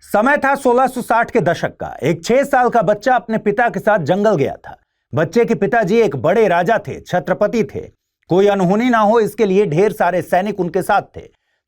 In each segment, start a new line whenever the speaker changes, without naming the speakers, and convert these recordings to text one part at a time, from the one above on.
समय था 1660 के दशक का। एक 6 साल का बच्चा अपने पिता के साथ जंगल गया था। बच्चे के पिताजी एक बड़े राजा थे, छत्रपति थे। कोई अनहोनी ना हो इसके लिए ढेर सारे सैनिक उनके साथ थे।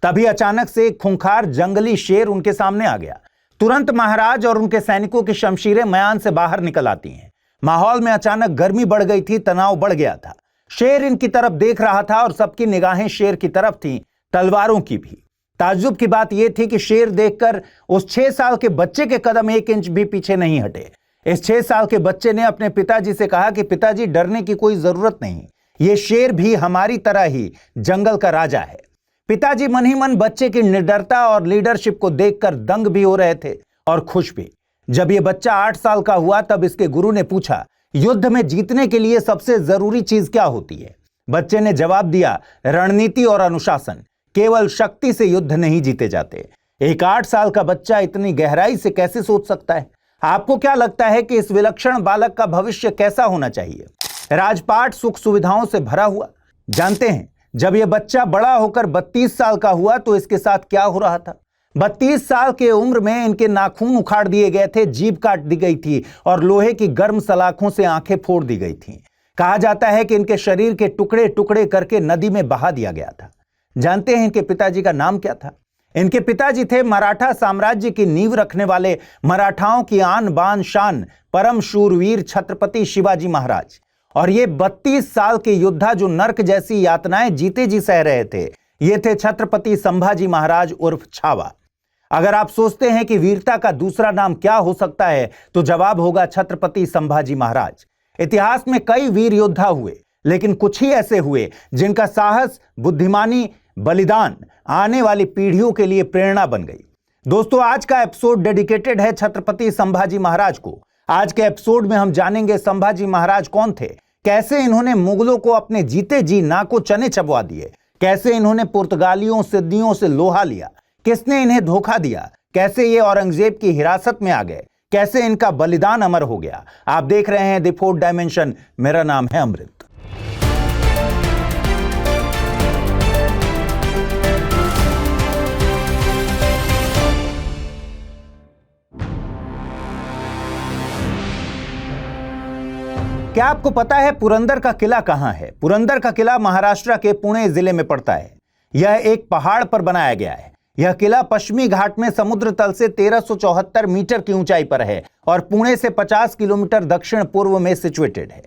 तभी अचानक से एक खूंखार जंगली शेर उनके सामने आ गया। तुरंत महाराज और उनके सैनिकों की शमशीरें मयान से बाहर निकल आती हैं। माहौल में अचानक गर्मी बढ़ गई थी, तनाव बढ़ गया था। शेर इनकी तरफ देख रहा था और सबकी निगाहें शेर की तरफ थीं, तलवारों की भी। ताज्जुब की बात यह थी कि शेर देखकर उस 6 साल के बच्चे के कदम 1 इंच भी पीछे नहीं हटे। इस 6 साल के बच्चे ने अपने पिताजी से कहा कि पिताजी, डरने की कोई जरूरत नहीं, ये शेर भी हमारी तरह ही जंगल का राजा है। पिताजी मन ही मन बच्चे की निडरता और लीडरशिप को देखकर दंग भी हो रहे थे और खुश भी। जब यह बच्चा 8 साल का हुआ तब इसके गुरु ने पूछा, युद्ध में जीतने के लिए सबसे जरूरी चीज क्या होती है? बच्चे ने जवाब दिया, रणनीति और अनुशासन। केवल शक्ति से युद्ध नहीं जीते जाते। एक 8 साल का बच्चा इतनी गहराई से कैसे सोच सकता है? आपको क्या लगता है कि इस विलक्षण बालक का भविष्य कैसा होना चाहिए? राजपाट सुख सुविधाओं से भरा हुआ? जानते हैं, जब यह बच्चा बड़ा होकर 32 साल का हुआ तो इसके साथ क्या हो रहा था? 32 साल के उम्र में इनके नाखून उखाड़ दिए गए थे, जीभ काट दी गई थी और लोहे की गर्म सलाखों से आंखें फोड़ दी गई थीं। कहा जाता है कि इनके शरीर के टुकड़े टुकड़े करके नदी में बहा दिया गया था। जानते हैं इनके पिताजी का नाम क्या था? इनके पिताजी थे मराठा साम्राज्य की नींव रखने वाले, मराठाओं की आन बान शान, परम शूरवीर छत्रपति शिवाजी महाराज। और ये 32 साल के योद्धा जो नर्क जैसी यातनाएं जीते जी सह रहे थे, ये थे छत्रपति संभाजी महाराज उर्फ छावा। अगर आप सोचते हैं कि वीरता का दूसरा नाम क्या हो सकता है तो जवाब होगा छत्रपति संभाजी महाराज। इतिहास में कई वीर योद्धा हुए, लेकिन कुछ ही ऐसे हुए जिनका साहस, बुद्धिमानी, बलिदान आने वाली पीढ़ियों के लिए प्रेरणा बन गई। दोस्तों, आज का एपिसोड डेडिकेटेड है छत्रपति संभाजी महाराज को। आज के एपिसोड में हम जानेंगे संभाजी महाराज कौन थे, कैसे इन्होंने मुगलों को अपने जीते जी नाको चने चबवा दिए, कैसे इन्होंने पुर्तगालियों सिद्दियों से लोहा लिया, किसने इन्हें धोखा दिया, कैसे ये औरंगजेब की हिरासत में आ गए, कैसे इनका बलिदान अमर हो गया। आप देख रहे हैं द फोर्थ डायमेंशन। मेरा नाम है अमृत। क्या आपको पता है पुरंदर का किला कहां है? पुरंदर का किला महाराष्ट्र के पुणे जिले में पड़ता है। यह एक पहाड़ पर बनाया गया है। यह किला पश्चिमी घाट में समुद्र तल से 1374 मीटर की ऊंचाई पर है और पुणे से 50 किलोमीटर दक्षिण पूर्व में सिचुएटेड है।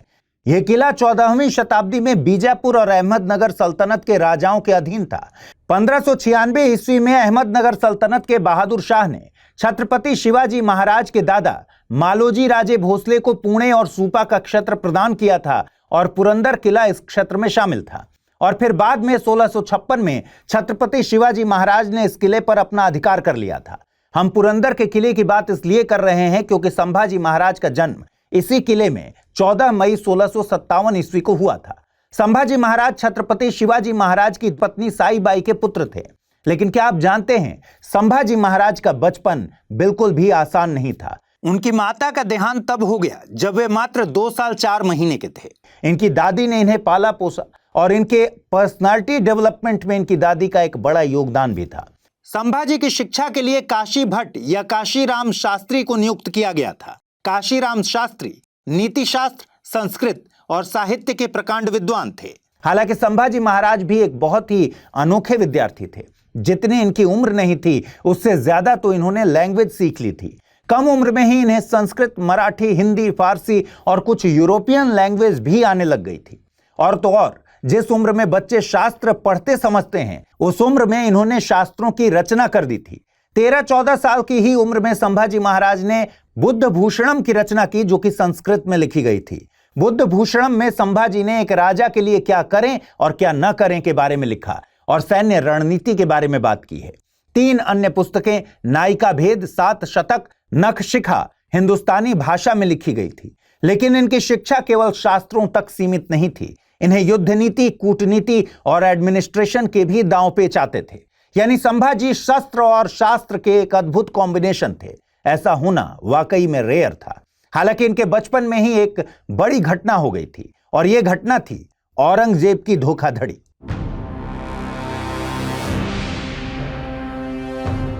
यह किला 14वीं शताब्दी में बीजापुर और अहमदनगर सल्तनत के राजाओं के अधीन था। 1596 ईस्वी में अहमदनगर सल्तनत के बहादुर शाह ने छत्रपति शिवाजी महाराज के दादा मालोजी राजे भोसले को पुणे और सूपा का क्षेत्र प्रदान किया था और पुरंदर किला इस क्षेत्र में शामिल था। और फिर बाद में 1656 में छत्रपति शिवाजी महाराज ने इस किले पर अपना अधिकार कर लिया था। हम पुरंदर के किले की बात इसलिए कर रहे हैं क्योंकि संभाजी महाराज का जन्म इसी किले में 14 मई 1657 ईस्वी को हुआ था। संभाजी महाराज छत्रपति शिवाजी महाराज की पत्नी साईबाई के पुत्र थे। लेकिन क्या आप जानते हैं, संभाजी महाराज का बचपन बिल्कुल भी आसान नहीं था। उनकी माता का देहांत तब हो गया जब वे मात्र 2 साल 4 महीने के थे। इनकी दादी ने इन्हें पाला पोसा और इनके पर्सनालिटी डेवलपमेंट में इनकी दादी का एक बड़ा योगदान भी था। संभाजी की शिक्षा के लिए काशी भट्ट या काशीराम शास्त्री को नियुक्त किया गया था। काशीराम शास्त्री नीति शास्त्र, संस्कृत और साहित्य के प्रकांड विद्वान थे। हालांकि संभाजी महाराज भी एक बहुत ही अनोखे विद्यार्थी थे। जितनी इनकी उम्र नहीं थी उससे ज्यादा तो इन्होंने लैंग्वेज सीख ली थी। कम उम्र में ही इन्हें संस्कृत, मराठी, हिंदी, फारसी और कुछ यूरोपियन लैंग्वेज भी आने लग गई थी। और तो और जिस उम्र में बच्चे शास्त्र पढ़ते समझते हैं, उस उम्र में इन्होंने शास्त्रों की रचना कर दी थी। 13-14 साल की ही उम्र में संभाजी महाराज ने बुद्ध भूषणम की रचना की, जो कि संस्कृत में लिखी गई थी। बुद्ध भूषणम में संभाजी ने एक राजा के लिए क्या करें और क्या न करें के बारे में लिखा और सैन्य रणनीति के बारे में बात की है। 3 अन्य पुस्तकें, नायिका भेद, 7 शतक, नख शिखा, हिंदुस्तानी भाषा में लिखी गई थी। लेकिन इनकी शिक्षा केवल शास्त्रों तक सीमित नहीं थी। इन्हें युद्ध नीति, कूटनीति और एडमिनिस्ट्रेशन के भी दांव पेच आते थे। यानी संभाजी शस्त्र और शास्त्र के एक अद्भुत कॉम्बिनेशन थे। ऐसा होना वाकई में रेयर था। हालांकि इनके बचपन में ही एक बड़ी घटना हो गई थी और यह घटना थी औरंगजेब की धोखाधड़ी।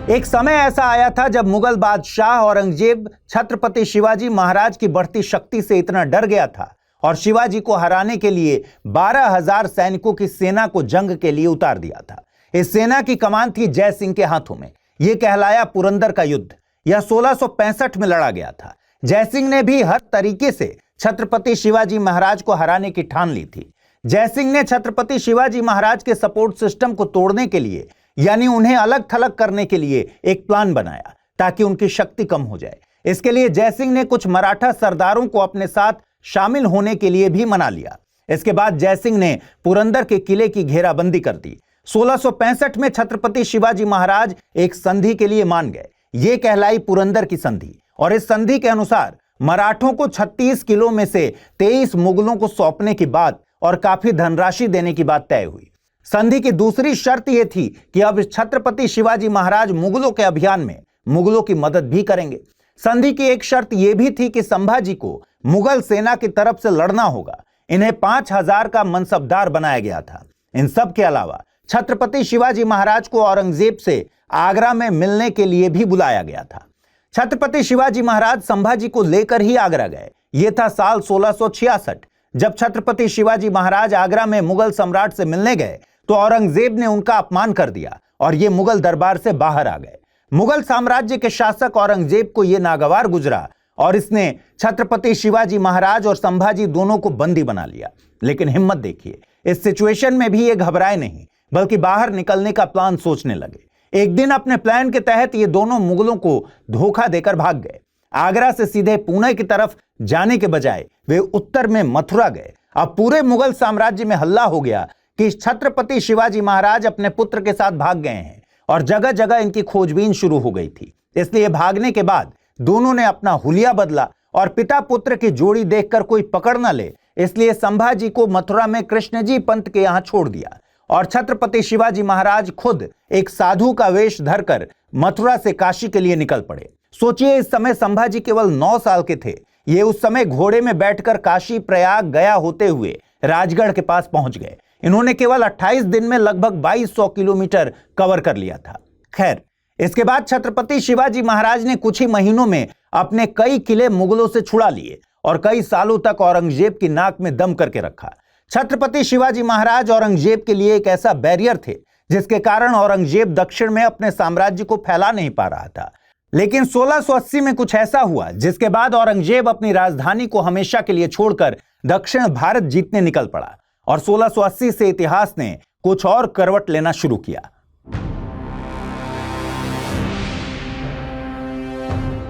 एक समय ऐसा आया था जब मुगल बादशाह औरंगजेब छत्रपति शिवाजी महाराज की बढ़ती शक्ति से इतना डर गया था और शिवाजी को हराने के लिए 12,000 सैनिकों की सेना को जंग के लिए उतार दिया था। इस सेना की कमान थी जय सिंह के हाथों में। यह कहलाया पुरंदर का युद्ध। यह 1665 में लड़ा गया था। जय सिंह ने भी हर तरीके से छत्रपति शिवाजी महाराज को हराने की ठान ली थी। जय सिंह ने छत्रपति शिवाजी महाराज के सपोर्ट सिस्टम को तोड़ने के लिए, यानी उन्हें अलग थलग करने के लिए एक प्लान बनाया ताकि उनकी शक्ति कम हो जाए। इसके लिए जय सिंह ने कुछ मराठा सरदारों को अपने साथ शामिल होने के लिए भी मना लिया। इसके बाद जय सिंह ने पुरंदर के किले की घेराबंदी कर दी। 1665 में छत्रपति शिवाजी महाराज एक संधि के लिए मान गए। यह कहलाई पुरंदर की संधि और इस संधि के अनुसार मराठों को 36 किलो में से 23 मुगलों को सौंपने की बात और काफी धनराशि देने की बात तय हुई। संधि की दूसरी शर्त यह थी कि अब छत्रपति शिवाजी महाराज मुगलों के अभियान में मुगलों की मदद भी करेंगे। संधि की एक शर्त यह भी थी कि संभाजी को मुगल सेना की तरफ से लड़ना होगा। इन्हें 5,000 का मनसबदार बनाया गया था। इन सब के अलावा छत्रपति शिवाजी महाराज को औरंगजेब से आगरा में मिलने के लिए भी बुलाया गया था। छत्रपति शिवाजी महाराज संभाजी को लेकर ही आगरा गए। यह था साल 1666। जब छत्रपति शिवाजी महाराज आगरा में मुगल सम्राट से मिलने गए तो औरंगजेब ने उनका अपमान कर दिया और ये मुगल दरबार से बाहर आ गए। मुगल साम्राज्य के शासक औरंगजेब को यह नागवार गुजरा और इसने छत्रपति शिवाजी महाराज और संभाजी दोनों को बंदी बना लिया। लेकिन हिम्मत देखिए, इस सिचुएशन में भी ये घबराए नहीं, बल्कि बाहर निकलने का प्लान सोचने लगे। एक दिन अपने प्लान के तहत ये दोनों मुगलों को धोखा देकर भाग गए। आगरा से सीधे पुणे की तरफ जाने के बजाय वे उत्तर में मथुरा गए। अब पूरे मुगल साम्राज्य में हल्ला हो गया कि छत्रपति शिवाजी महाराज अपने पुत्र के साथ भाग गए हैं और जगह जगह इनकी खोजबीन शुरू हो गई थी। इसलिए भागने के बाद दोनों ने अपना हुलिया बदला और पिता पुत्र की जोड़ी देखकर कोई पकड़ न ले, इसलिए संभाजी को मथुरा में कृष्णजी पंत के यहां छोड़ दिया और छत्रपति शिवाजी महाराज खुद एक साधु का वेश धरकर मथुरा से काशी के लिए निकल पड़े। सोचिए, इस समय संभाजी केवल 9 साल के थे। ये उस समय घोड़े में बैठकर काशी, प्रयाग, गया होते हुए राजगढ़ के पास पहुंच गए। इन्होंने केवल 28 दिन में लगभग 2200 किलोमीटर कवर कर लिया था। खैर, इसके बाद छत्रपति शिवाजी महाराज ने कुछ ही महीनों में अपने कई किले मुगलों से छुड़ा लिए और कई सालों तक औरंगजेब की नाक में दम करके रखा। छत्रपति शिवाजी महाराज औरंगजेब के लिए एक ऐसा बैरियर थे जिसके कारण औरंगजेब दक्षिण में अपने साम्राज्य को फैला नहीं पा रहा था। लेकिन 1680 में कुछ ऐसा हुआ जिसके बाद औरंगजेब अपनी राजधानी को हमेशा के लिए छोड़कर दक्षिण भारत जीतने निकल पड़ा और 1680 से इतिहास ने कुछ और करवट लेना शुरू किया।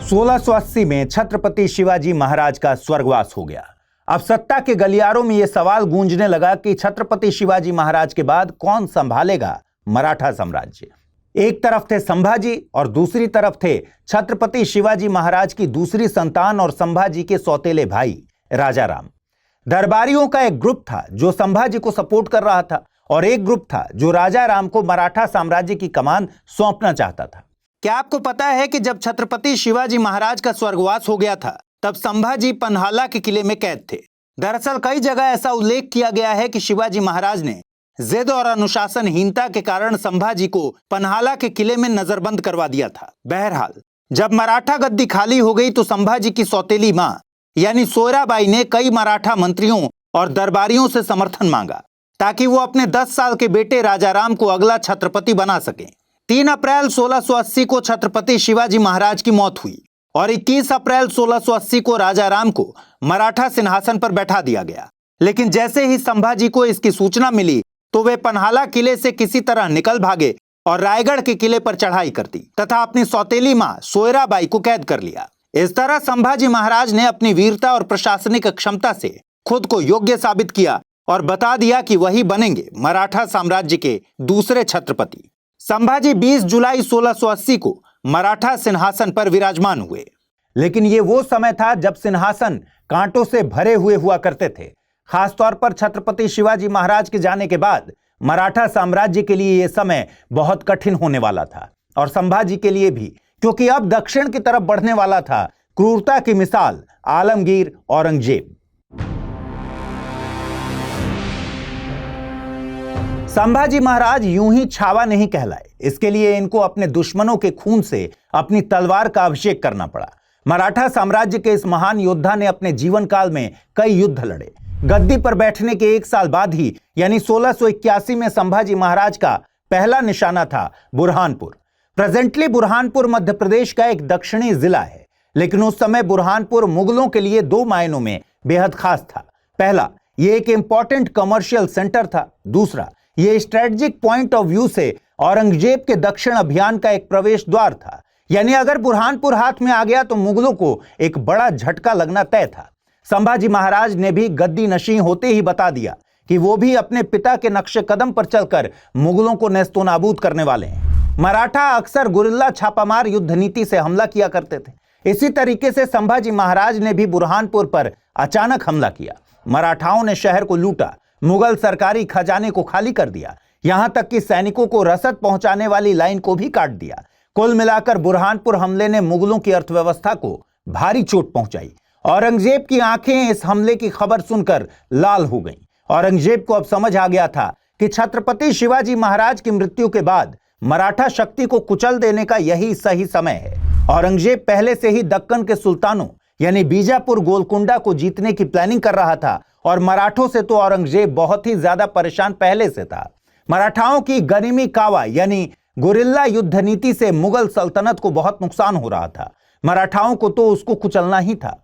1680 में छत्रपति शिवाजी महाराज का स्वर्गवास हो गया। अब सत्ता के गलियारों में यह सवाल गूंजने लगा कि छत्रपति शिवाजी महाराज के बाद कौन संभालेगा मराठा साम्राज्य। एक तरफ थे संभाजी और दूसरी तरफ थे छत्रपति शिवाजी महाराज की दूसरी संतान और संभाजी के सौतेले भाई राजा राम। दरबारियों का एक ग्रुप था जो संभाजी को सपोर्ट कर रहा था और एक ग्रुप था जो राजा राम को मराठा साम्राज्य की कमान सौंपना चाहता था। क्या आपको पता है कि जब छत्रपति शिवाजी महाराज का स्वर्गवास हो गया था तब संभाजी पन्हाला के किले में कैद थे। दरअसल कई जगह ऐसा उल्लेख किया गया है कि शिवाजी महाराज ने जिद और अनुशासनहीनता के कारण संभाजी को पन्हाला के किले में नजरबंद करवा दिया था। बहरहाल, जब मराठा गद्दी खाली हो गई तो संभाजी की सौतेली मां यानी सोयराबाई ने कई मराठा मंत्रियों और दरबारियों से समर्थन मांगा ताकि वो अपने 10 साल के बेटे राजाराम को अगला छत्रपति बना सकें। 3 अप्रैल 1680 को छत्रपति शिवाजी महाराज की मौत हुई और 21 अप्रैल 1680 को राजाराम को मराठा सिंहासन पर बैठा दिया गया। लेकिन जैसे ही संभाजी को इसकी सूचना मिली तो वे पन्हाला किले से किसी तरह निकल भागे और रायगढ़ के किले पर चढ़ाई कर दी तथा अपनी सौतेली मां सोयराबाई को कैद कर लिया। इस तरह संभाजी महाराज ने अपनी वीरता और प्रशासनिक क्षमता से खुद को योग्य साबित किया और बता दिया कि वही बनेंगे मराठा साम्राज्य के दूसरे छत्रपति। संभाजी 20 जुलाई 1680 को मराठा सिंहासन पर विराजमान हुए। लेकिन ये वो समय था जब सिंहासन कांटों से भरे हुए हुआ करते थे। खासतौर पर छत्रपति शिवाजी महाराज के जाने के बाद मराठा साम्राज्य के लिए यह समय बहुत कठिन होने वाला था और संभाजी के लिए भी, क्योंकि अब दक्षिण की तरफ बढ़ने वाला था क्रूरता की मिसाल आलमगीर औरंगजेब। संभाजी महाराज यूं ही छावा नहीं कहलाए, इसके लिए इनको अपने दुश्मनों के खून से अपनी तलवार का अभिषेक करना पड़ा। मराठा साम्राज्य के इस महान योद्धा ने अपने जीवन काल में कई युद्ध लड़े। गद्दी पर बैठने के 1 साल बाद ही यानी 1681 में संभाजी महाराज का पहला निशाना था बुरहानपुर। प्रेजेंटली बुरहानपुर मध्य प्रदेश का एक दक्षिणी जिला है, लेकिन उस समय बुरहानपुर मुगलों के लिए 2 मायनों में बेहद खास था। पहला, यह एक इंपॉर्टेंट कमर्शियल सेंटर था। दूसरा, यह स्ट्रेटेजिक पॉइंट ऑफ व्यू से औरंगजेब के दक्षिण अभियान का एक प्रवेश द्वार था। यानी अगर बुरहानपुर हाथ में आ गया तो मुगलों को एक बड़ा झटका लगना तय था। संभाजी महाराज ने भी गद्दी नशीं होते ही बता दिया कि वो भी अपने पिता के नक्शे कदम पर चलकर मुगलों को नेस्तोनाबूद करने वाले हैं। मराठा अक्सर गुरिल्ला छापामार युद्ध नीति से हमला किया करते थे। इसी तरीके से संभाजी महाराज ने भी बुरहानपुर पर अचानक हमला किया। मराठाओं ने शहर को लूटा, मुगल सरकारी खजाने को खाली कर दिया, यहां तक कि सैनिकों को रसद पहुंचाने वाली लाइन को भी काट दिया। कुल मिलाकर बुरहानपुर हमले ने मुगलों की अर्थव्यवस्था को भारी चोट पहुंचाई। औरंगजेब की आंखें इस हमले की खबर सुनकर लाल हो गईं। औरंगजेब को अब समझ आ गया था कि छत्रपति शिवाजी महाराज की मृत्यु के बाद मराठा शक्ति को कुचल देने का यही सही समय है। औरंगजेब पहले से ही दक्कन के सुल्तानों यानी बीजापुर, गोलकुंडा को जीतने की प्लानिंग कर रहा था और मराठों से तो औरंगजेब बहुत ही ज्यादा परेशान पहले से था। मराठाओं की गनीमी कावा यानी गुरिल्ला युद्ध नीति से मुगल सल्तनत को बहुत नुकसान हो रहा था। मराठाओं को तो उसको कुचलना ही था।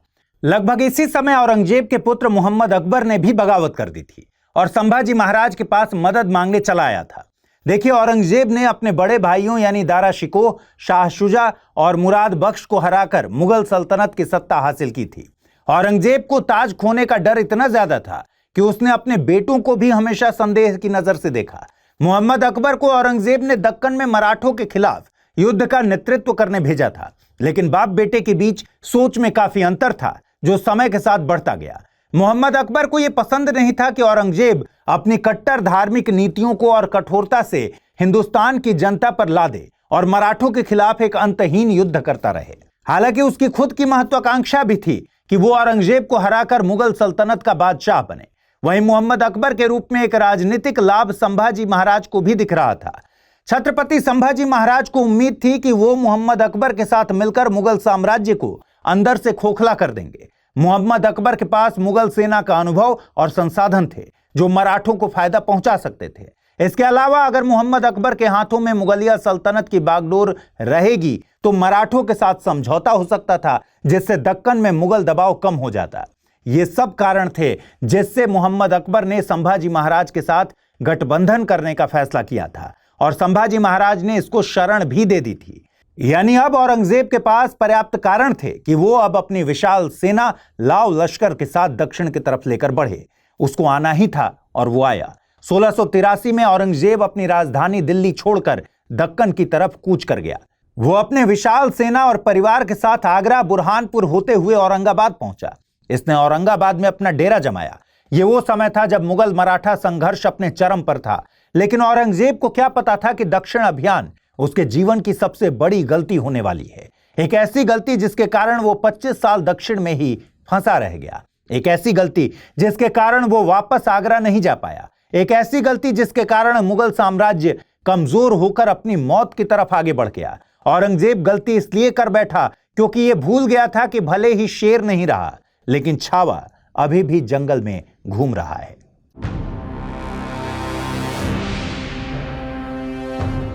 लगभग इसी समय औरंगजेब के पुत्र मोहम्मद अकबर ने भी बगावत कर दी थी और संभाजी महाराज के पास मदद मांगने चला आया था। देखिए, औरंगजेब ने अपने बड़े भाइयों यानी दारा शिकोह, शाह शुजा और मुराद बख्श को हराकर मुगल सल्तनत की सत्ता हासिल की थी। औरंगजेब को ताज खोने का डर इतना ज्यादा था कि उसने अपने बेटों को भी हमेशा संदेह की नजर से देखा। मोहम्मद अकबर को औरंगजेब ने दक्कन में मराठों के खिलाफ युद्ध का नेतृत्व करने भेजा था, लेकिन बाप बेटे के बीच सोच में काफी अंतर था जो समय के साथ बढ़ता गया। मोहम्मद अकबर को यह पसंद नहीं था कि औरंगजेब अपनी कट्टर धार्मिक नीतियों को और कठोरता से हिंदुस्तान की जनता पर लादे और मराठों के खिलाफ एक अंतहीन युद्ध करता रहे। हालांकि उसकी खुद की महत्वाकांक्षा भी थी कि वो औरंगजेब को हराकर मुगल सल्तनत का बादशाह बने। वहीं मोहम्मद अकबर के रूप में एक राजनीतिक लाभ संभाजी महाराज को भी दिख रहा था। छत्रपति संभाजी महाराज को उम्मीद थी कि वो मोहम्मद अकबर के साथ मिलकर मुगल साम्राज्य को अंदर से खोखला कर देंगे। मोहम्मद अकबर के पास मुगल सेना का अनुभव और संसाधन थे जो मराठों को फायदा पहुंचा सकते थे। इसके अलावा अगर मोहम्मद अकबर के हाथों में मुगलिया सल्तनत की बागडोर रहेगी तो मराठों के साथ समझौता हो सकता था, जिससे दक्कन में मुगल दबाव कम हो जाता। ये सब कारण थे जिससे मोहम्मद अकबर ने संभाजी महाराज के साथ गठबंधन करने का फैसला किया था और संभाजी महाराज ने इसको शरण भी दे दी थी। यानी अब औरंगजेब के पास पर्याप्त कारण थे कि वो अब अपनी विशाल सेना लाव लश्कर के साथ दक्षिण की तरफ लेकर बढ़े। उसको आना ही था और वो आया। 1683 में औरंगजेब अपनी राजधानी दिल्ली छोड़कर दक्कन की तरफ कूच कर गया। वो अपने विशाल सेना और परिवार के साथ आगरा, बुरहानपुर होते हुए औरंगाबाद पहुंचा। इसने औरंगाबाद में अपना डेरा जमाया। ये वो समय था जब मुगल मराठा संघर्ष अपने चरम पर था, लेकिन औरंगजेब को क्या पता था कि दक्षिण अभियान उसके जीवन की सबसे बड़ी गलती होने वाली है। एक ऐसी गलती जिसके कारण वो 25 साल दक्षिण में ही फंसा रह गया। एक ऐसी गलती जिसके कारण वो वापस आगरा नहीं जा पाया। एक ऐसी गलती जिसके कारण मुगल साम्राज्य कमजोर होकर अपनी मौत की तरफ आगे बढ़ गया। औरंगजेब गलती इसलिए कर बैठा क्योंकि ये भूल गया था कि भले ही शेर नहीं रहा, लेकिन छावा अभी भी जंगल में घूम रहा है।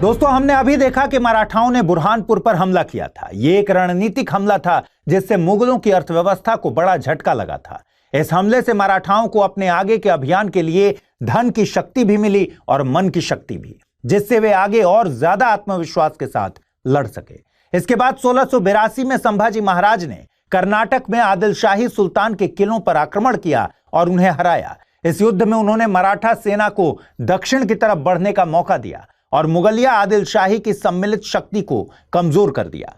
दोस्तों, हमने अभी देखा कि मराठाओं ने बुरहानपुर पर हमला किया था। यह एक रणनीतिक हमला था जिससे मुगलों की अर्थव्यवस्था को बड़ा झटका लगा था। इस हमले से मराठाओं को अपने आगे के अभियान के लिए धन की शक्ति भी मिली और मन की शक्ति भी, जिससे वे आगे और ज्यादा आत्मविश्वास के साथ लड़ सके। इसके बाद 1682 में संभाजी महाराज ने कर्नाटक में आदिलशाही सुल्तान के किलों पर आक्रमण किया और उन्हें हराया। इस युद्ध में उन्होंने मराठा सेना को दक्षिण की तरफ बढ़ने का मौका दिया और मुगलिया आदिलशाही की सम्मिलित शक्ति को कमजोर कर दिया।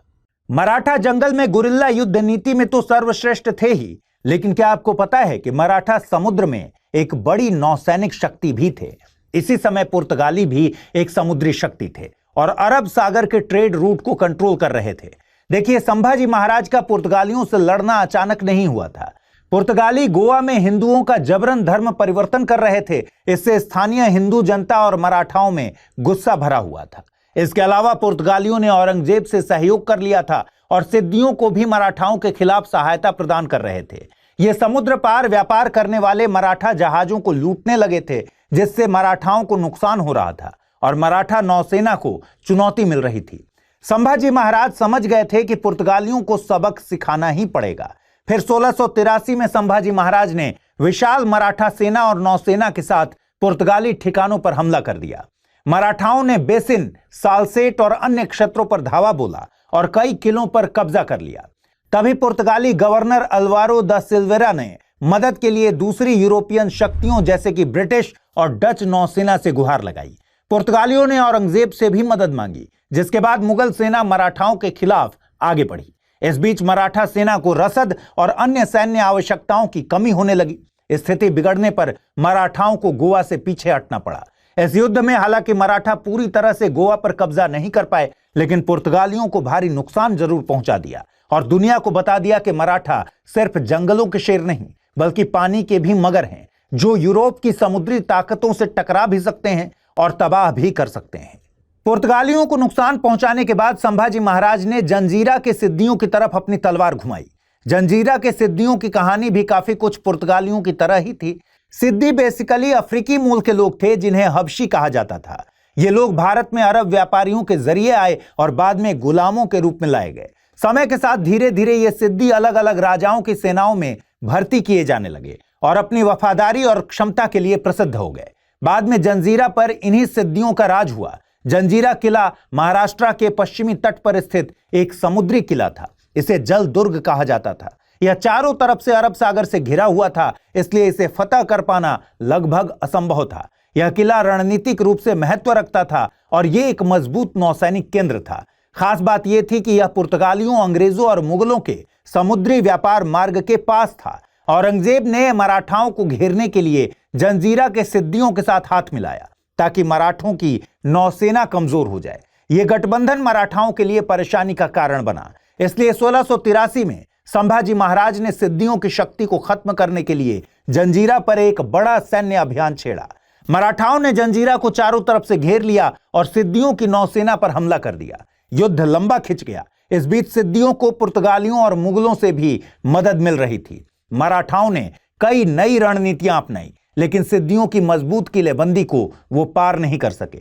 मराठा जंगल में गुरिल्ला युद्ध नीति में तो सर्वश्रेष्ठ थे ही, लेकिन क्या आपको पता है कि मराठा समुद्र में एक बड़ी नौसैनिक शक्ति भी थे। इसी समय पुर्तगाली भी एक समुद्री शक्ति थे और अरब सागर के ट्रेड रूट को कंट्रोल कर रहे थे। देखिए, संभाजी महाराज का पुर्तगालियों से लड़ना अचानक नहीं हुआ था। पुर्तगाली गोवा में हिंदुओं का जबरन धर्म परिवर्तन कर रहे थे। इससे स्थानीय हिंदू जनता और मराठाओं में गुस्सा भरा हुआ था। इसके अलावा पुर्तगालियों ने औरंगजेब से सहयोग कर लिया था और सिद्दियों को भी मराठाओं के खिलाफ सहायता प्रदान कर रहे थे। ये समुद्र पार व्यापार करने वाले मराठा जहाजों को लूटने लगे थे, जिससे मराठाओं को नुकसान हो रहा था और मराठा नौसेना को चुनौती मिल रही थी। संभाजी महाराज समझ गए थे कि पुर्तगालियों को सबक सिखाना ही पड़ेगा। फिर 1683 में संभाजी महाराज ने विशाल मराठा सेना और नौसेना के साथ पुर्तगाली ठिकानों पर हमला कर दिया। मराठाओं ने बेसिन, सालसेट और अन्य क्षेत्रों पर धावा बोला और कई किलों पर कब्जा कर लिया। तभी पुर्तगाली गवर्नर अल्वारो द सिल्वेरा ने मदद के लिए दूसरी यूरोपियन शक्तियों जैसे कि ब्रिटिश और डच नौसेना से गुहार लगाई। पुर्तगालियों ने औरंगजेब से भी मदद मांगी, जिसके बाद मुगल सेना मराठाओं के खिलाफ आगे बढ़ी। इस बीच मराठा सेना को रसद और अन्य सैन्य आवश्यकताओं की कमी होने लगी। स्थिति बिगड़ने पर मराठाओं को गोवा से पीछे हटना पड़ा। इस युद्ध में हालांकि मराठा पूरी तरह से गोवा पर कब्जा नहीं कर पाए, लेकिन पुर्तगालियों को भारी नुकसान जरूर पहुंचा दिया और दुनिया को बता दिया कि मराठा सिर्फ जंगलों के शेर नहीं बल्कि पानी के भी मगर हैं, जो यूरोप की समुद्री ताकतों से टकरा भी सकते हैं और तबाह भी कर सकते हैं। पुर्तगालियों को नुकसान पहुंचाने के बाद संभाजी महाराज ने जंजीरा के सिद्दियों की तरफ अपनी तलवार घुमाई। जंजीरा के सिद्दियों की कहानी भी काफी कुछ पुर्तगालियों की तरह ही थी। सिद्दी बेसिकली अफ्रीकी मूल के लोग थे, जिन्हें हबशी कहा जाता था। ये लोग भारत में अरब व्यापारियों के जरिए आए और बाद में गुलामों के रूप में लाए गए। समय के साथ धीरे धीरे ये सिद्दी अलग अलग राजाओं की सेनाओं में भर्ती किए जाने लगे और अपनी वफादारी और क्षमता के लिए प्रसिद्ध हो गए। बाद में जंजीरा पर इन्हीं सिद्दियों का राज हुआ। जंजीरा किला महाराष्ट्र के पश्चिमी तट पर स्थित एक समुद्री किला था। इसे जल दुर्ग कहा जाता था। यह चारों तरफ से अरब सागर से घिरा हुआ था, इसलिए इसे फतह कर पाना लगभग असंभव था। यह किला रणनीतिक रूप से महत्व रखता था और यह एक मजबूत नौसैनिक केंद्र था। खास बात यह थी कि यह पुर्तगालियों, अंग्रेजों और मुगलों के समुद्री व्यापार मार्ग के पास था। औरंगजेब ने मराठाओं को घेरने के लिए जंजीरा के सिद्दियों के साथ हाथ मिलाया ताकि मराठों की नौसेना कमजोर हो जाए। यह गठबंधन मराठाओं के लिए परेशानी का कारण बना। इसलिए 1683 में संभाजी महाराज ने सिद्दियों की शक्ति को खत्म करने के लिए जंजीरा पर एक बड़ा सैन्य अभियान छेड़ा। मराठाओं ने जंजीरा को चारों तरफ से घेर लिया और सिद्दियों की नौसेना पर हमला कर दिया। युद्ध लंबा खिंच गया। इस बीच सिद्दियों को पुर्तगालियों और मुगलों से भी मदद मिल रही थी। मराठाओं ने कई नई रणनीतियां अपनाई, लेकिन सिद्दियों की मजबूत किलेबंदी को वो पार नहीं कर सके।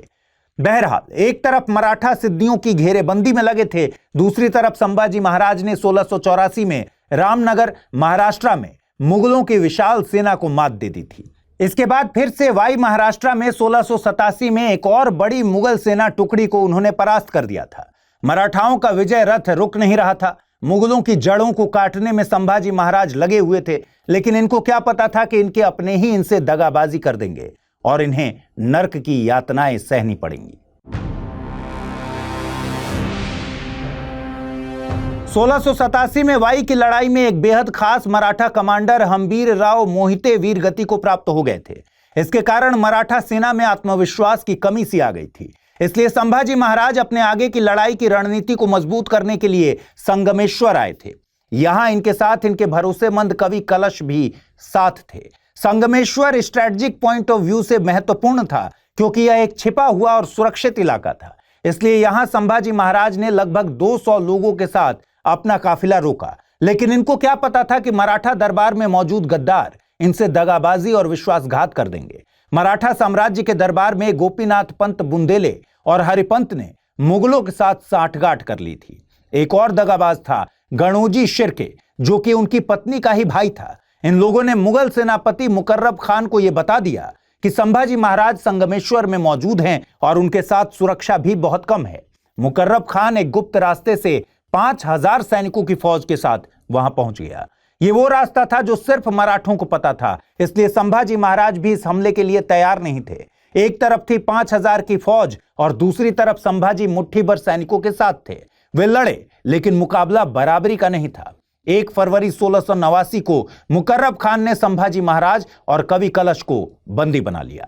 बहरहाल एक तरफ मराठा सिद्दियों की घेरेबंदी में लगे थे, दूसरी तरफ संभाजी महाराज ने 1684 में रामनगर महाराष्ट्र में मुगलों की विशाल सेना को मात दे दी थी। इसके बाद फिर से वाई महाराष्ट्र में 1687 में एक और बड़ी मुगल सेना टुकड़ी को उन्होंने परास्त कर दिया था। मराठाओं का विजय रथ रुक नहीं रहा था। मुगलों की जड़ों को काटने में संभाजी महाराज लगे हुए थे, लेकिन इनको क्या पता था कि इनके अपने ही इनसे दगाबाजी कर देंगे और इन्हें नर्क की यातनाएं सहनी पड़ेंगी। 1687 में वाई की लड़ाई में एक बेहद खास मराठा कमांडर हम्बीर राव मोहिते वीर गति को प्राप्त हो गए थे। इसके कारण मराठा सेना में आत्मविश्वास की कमी सी आ गई थी। इसलिए संभाजी महाराज अपने आगे की लड़ाई की रणनीति को मजबूत करने के लिए संगमेश्वर आए थे। यहां इनके साथ इनके भरोसेमंद कवि कलश भी साथ थे। Sangameshwar strategic point of view से महत्वपूर्ण था, क्योंकि यह एक छिपा हुआ और सुरक्षित इलाका था। इसलिए यहां संभाजी महाराज ने लगभग 200 लोगों के साथ अपना काफिला रोका। लेकिन इनको क्या पता था कि मराठा दरबार में मौजूद गद्दार इनसे दगाबाजी और विश्वासघात कर देंगे। मराठा साम्राज्य के दरबार में गोपीनाथ पंत बुंदेले और हरिपंत ने मुगलों के साथ साठगांठ कर ली थी। एक और दगाबाज था गणोजी शिर्के, जो कि उनकी पत्नी का ही भाई था। इन लोगों ने मुगल सेनापति मुकर्रब खान को यह बता दिया कि संभाजी महाराज संगमेश्वर में मौजूद हैं और उनके साथ सुरक्षा भी बहुत कम है। मुकर्रब खान एक गुप्त रास्ते से 5000 सैनिकों की फौज के साथ वहां पहुंच गया। ये वो रास्ता था जो सिर्फ मराठों को पता था, इसलिए संभाजी महाराज भी इस हमले के लिए तैयार नहीं थे। एक तरफ थी 5000 की फौज और दूसरी तरफ संभाजी मुट्ठी भर सैनिकों के साथ थे। वे लड़े, लेकिन मुकाबला बराबरी का नहीं था। 1 फरवरी 1689 को मुकर्रब खान ने संभाजी महाराज और कवि कलश को बंदी बना लिया।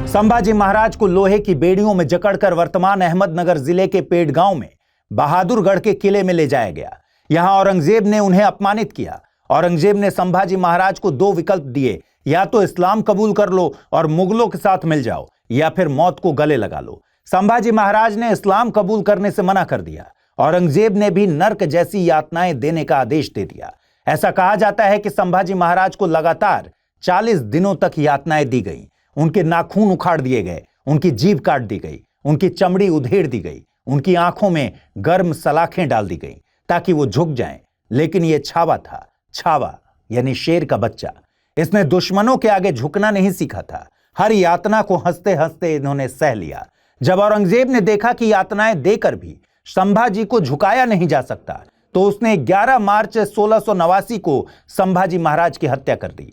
संभाजी महाराज को लोहे की बेड़ियों में जकड़कर वर्तमान अहमदनगर जिले के पेड़ गांव में बहादुरगढ़ के किले में ले जाया गया। यहां औरंगजेब ने उन्हें अपमानित किया। औरंगजेब ने संभाजी महाराज को दो विकल्प दिए, या तो इस्लाम कबूल कर लो और मुगलों के साथ मिल जाओ, या फिर मौत को गले लगा लो। संभाजी महाराज ने इस्लाम कबूल करने से मना कर दिया। औरंगजेब ने भी नर्क जैसी यातनाएं देने का आदेश दे दिया। ऐसा कहा जाता है कि संभाजी महाराज को लगातार 40 दिनों तक यातनाएं दी गई। उनके नाखून उखाड़ दिए गए, उनकी जीभ काट दी गई, उनकी चमड़ी उधेड़ दी गई, उनकी आंखों में गर्म सलाखें डाल दी गई ताकि वो झुक जाएं। लेकिन यह छावा था, छावा यानी शेर का बच्चा। इसने दुश्मनों के आगे झुकना नहीं सीखा था। हर यातना को हंसते हंसते इन्होंने सह लिया। जब औरंगजेब ने देखा कि यातनाएं देकर भी संभाजी को झुकाया नहीं जा सकता, तो उसने 11 मार्च 1689 को संभाजी महाराज की हत्या कर दी।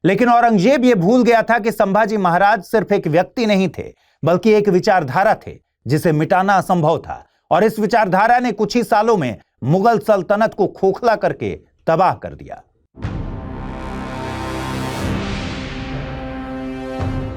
लेकिन औरंगजेब यह भूल गया था कि संभाजी महाराज सिर्फ एक व्यक्ति नहीं थे, बल्कि एक विचारधारा थे जिसे मिटाना असंभव था। और इस विचारधारा ने कुछ ही सालों में मुगल सल्तनत को खोखला करके तबाह कर दिया।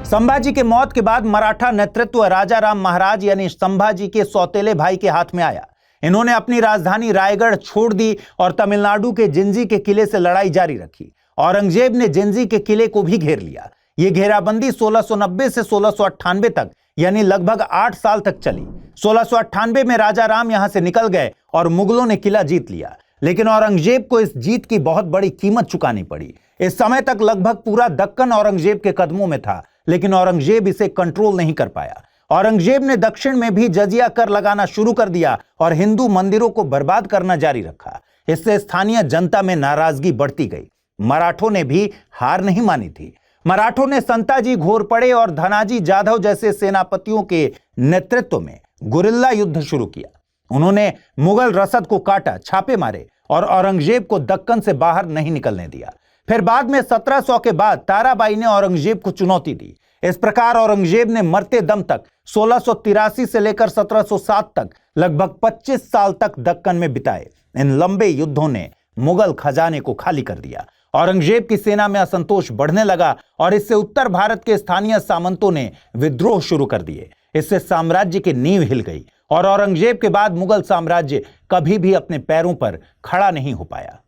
संभाजी के मौत के बाद मराठा नेतृत्व राजाराम महाराज यानी संभाजी के सौतेले भाई के हाथ में आया। इन्होंने अपनी राजधानी रायगढ़ छोड़ दी और तमिलनाडु के जिंजी के किले से लड़ाई जारी रखी। औरंगजेब ने जिंजी के किले को भी घेर लिया। यह घेराबंदी 1690 से 1698 तक यानी लगभग 8 साल तक चली। 1698 में राजाराम यहां से निकल गए और मुगलों ने किला जीत लिया। लेकिन औरंगजेब को इस जीत की बहुत बड़ी कीमत चुकानी पड़ी। इस समय तक लगभग पूरा दक्कन औरंगजेब के कदमों में था, लेकिन औरंगजेब इसे कंट्रोल नहीं कर पाया। औरंगजेब ने दक्षिण में भी जजिया कर लगाना शुरू कर दिया और हिंदू मंदिरों को बर्बाद करना जारी रखा। इससे स्थानीय जनता में नाराजगी बढ़ती गई। मराठों ने भी हार नहीं मानी थी। मराठों ने संताजी घोरपड़े और धनाजी जाधव जैसे सेनापतियों के नेतृत्व में गुरिल्ला युद्ध शुरू किया। उन्होंने मुगल रसद को काटा, छापे मारे और औरंगजेब को दक्कन से बाहर नहीं निकलने दिया। फिर बाद में 1700 के बाद ताराबाई ने औरंगजेब को चुनौती दी। इस प्रकार औरंगजेब ने मरते दम तक 1683 से लेकर 1707 तक लगभग 25 साल तक दक्कन में बिताए। इन लंबे युद्धों ने मुगल खजाने को खाली कर दिया। औरंगजेब की सेना में असंतोष बढ़ने लगा और इससे उत्तर भारत के स्थानीय सामंतों ने विद्रोह शुरू कर दिए। इससे साम्राज्य की नींव हिल गई और औरंगजेब के बाद मुगल साम्राज्य कभी भी अपने पैरों पर खड़ा नहीं हो पाया।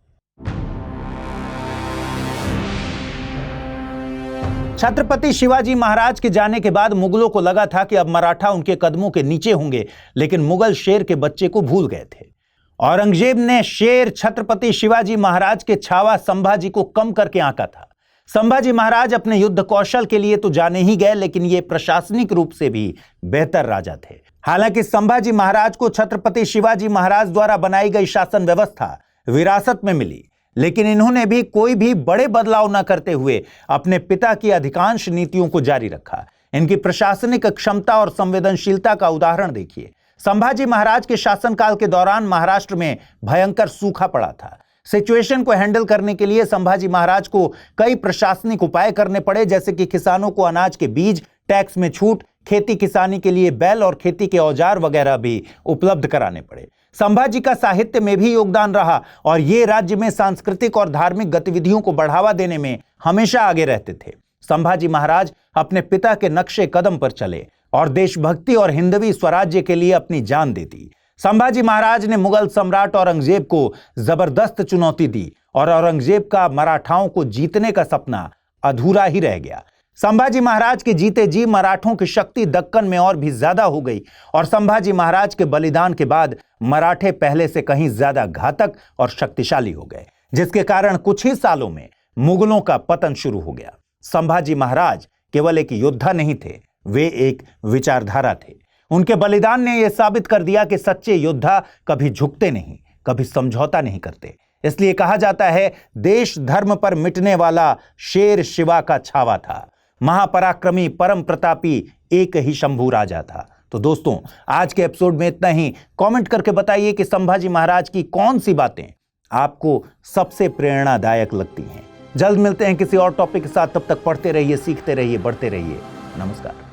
छत्रपति शिवाजी महाराज के जाने के बाद मुगलों को लगा था कि अब मराठा उनके कदमों के नीचे होंगे, लेकिन मुगल शेर के बच्चे को भूल गए थे। औरंगजेब ने शेर छत्रपति शिवाजी महाराज के छावा संभाजी को कम करके आंका था। संभाजी महाराज अपने युद्ध कौशल के लिए तो जाने ही गए, लेकिन ये प्रशासनिक रूप से भी बेहतर राजा थे। हालांकि संभाजी महाराज को छत्रपति शिवाजी महाराज द्वारा बनाई गई शासन व्यवस्था विरासत में मिली, लेकिन इन्होंने भी कोई भी बड़े बदलाव न करते हुए अपने पिता की अधिकांश नीतियों को जारी रखा। इनकी प्रशासनिक क्षमता और संवेदनशीलता का उदाहरण देखिए। संभाजी महाराज के शासनकाल के दौरान महाराष्ट्र में भयंकर सूखा पड़ा था। सिचुएशन को हैंडल करने के लिए संभाजी महाराज को कई प्रशासनिक उपाय करने पड़े, जैसे कि किसानों को अनाज के बीज, टैक्स में छूट, खेती किसानी के लिए बैल और खेती के औजार वगैरह भी उपलब्ध कराने पड़े। संभाजी का साहित्य में भी योगदान रहा और ये राज्य में सांस्कृतिक और धार्मिक गतिविधियों को बढ़ावा देने में हमेशा आगे रहते थे। संभाजी महाराज अपने पिता के नक्शे कदम पर चले और देशभक्ति और हिंदवी स्वराज्य के लिए अपनी जान दे दी। संभाजी महाराज ने मुगल सम्राट औरंगजेब को जबरदस्त चुनौती दी और औरंगजेब का मराठाओं को जीतने का सपना अधूरा ही रह गया। संभाजी महाराज के जीते जी मराठों की शक्ति दक्कन में और भी ज्यादा हो गई और संभाजी महाराज के बलिदान के बाद मराठे पहले से कहीं ज्यादा घातक और शक्तिशाली हो गए, जिसके कारण कुछ ही सालों में मुगलों का पतन शुरू हो गया। संभाजी महाराज केवल एक योद्धा नहीं थे, वे एक विचारधारा थे। उनके बलिदान ने यह साबित कर दिया कि सच्चे योद्धा कभी झुकते नहीं, कभी समझौता नहीं करते। इसलिए कहा जाता है, देश धर्म पर मिटने वाला शेर शिवा का छावा था। महापराक्रमी परम प्रतापी एक ही शंभू राजा था। तो दोस्तों, आज के एपिसोड में इतना ही। कमेंट करके बताइए कि संभाजी महाराज की कौन सी बातें आपको सबसे प्रेरणादायक लगती हैं। जल्द मिलते हैं किसी और टॉपिक के साथ। तब तक पढ़ते रहिए, सीखते रहिए, बढ़ते रहिए। नमस्कार।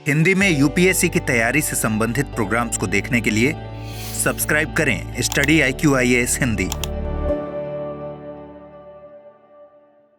हिंदी में यूपीएससी की तैयारी से संबंधित प्रोग्राम्स को देखने के लिए सब्सक्राइब करें स्टडी IQ IAS हिंदी।